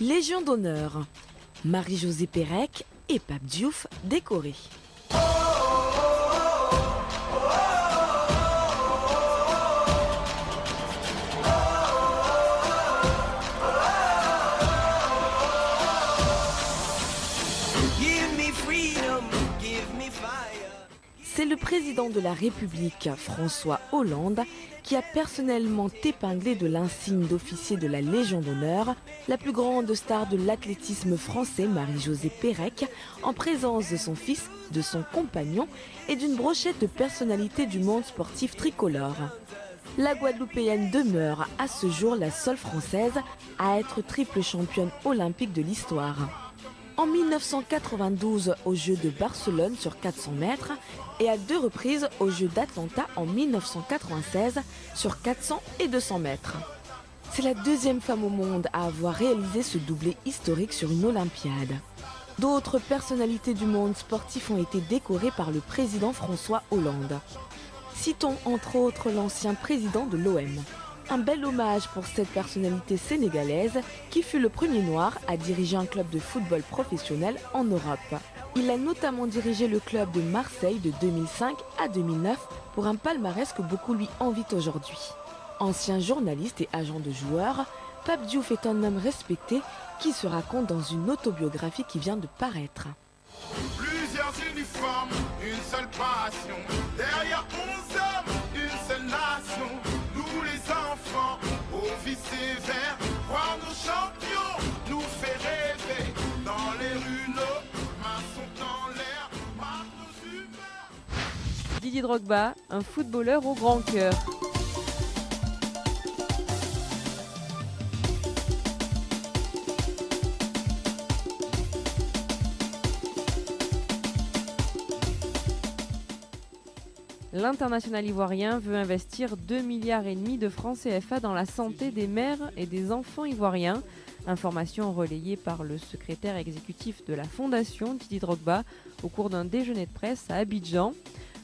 Légion d'honneur. Marie-Josée Pérec et Pape Diouf décorés. C'est le président de la République, François Hollande, qui a personnellement épinglé de l'insigne d'officier de la Légion d'honneur la plus grande star de l'athlétisme français, Marie-Josée Pérec, en présence de son fils, de son compagnon et d'une brochette de personnalités du monde sportif tricolore. La Guadeloupéenne demeure à ce jour la seule Française à être triple championne olympique de l'histoire. En 1992 aux Jeux de Barcelone sur 400 mètres et à 2 reprises aux Jeux d'Atlanta en 1996 sur 400 et 200 mètres. C'est la deuxième femme au monde à avoir réalisé ce doublé historique sur une Olympiade. D'autres personnalités du monde sportif ont été décorées par le président François Hollande. Citons entre autres l'ancien président de l'OM. Un bel hommage pour cette personnalité sénégalaise qui fut le premier noir à diriger un club de football professionnel en Europe. Il a notamment dirigé le club de Marseille de 2005 à 2009 pour un palmarès que beaucoup lui envient aujourd'hui. Ancien journaliste et agent de joueurs, Pape Diouf est un homme respecté qui se raconte dans une autobiographie qui vient de paraître. Plusieurs uniformes, une seule passion. Derrière 11 hommes, une seule nation. Nous les enfants, au vice sévère, voir nos champions nous fait rêver. Dans les rues, nos mains sont en l'air, marquent nos humeurs. Didier Drogba, un footballeur au grand cœur. L'international ivoirien veut investir 2,5 milliards de francs CFA dans la santé des mères et des enfants ivoiriens. Information relayée par le secrétaire exécutif de la fondation Didier Drogba au cours d'un déjeuner de presse à Abidjan.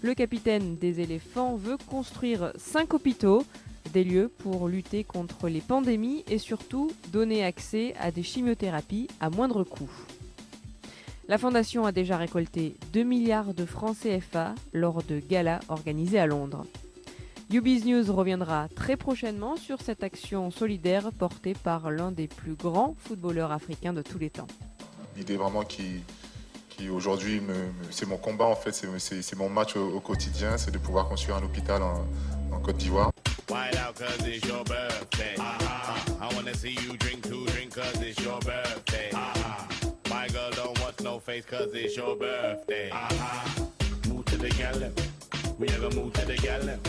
Le capitaine des éléphants veut construire 5 hôpitaux, des lieux pour lutter contre les pandémies et surtout donner accès à des chimiothérapies à moindre coût. La fondation a déjà récolté 2 milliards de francs CFA lors de galas organisés à Londres. UBiz News reviendra très prochainement sur cette action solidaire portée par l'un des plus grands footballeurs africains de tous les temps. L'idée vraiment qui aujourd'hui, c'est mon combat en fait, c'est mon match au quotidien, c'est de pouvoir construire un hôpital en Côte d'Ivoire. My girl don't watch no face cause it's your birthday. Move to the gallop, we ever move to the gallop.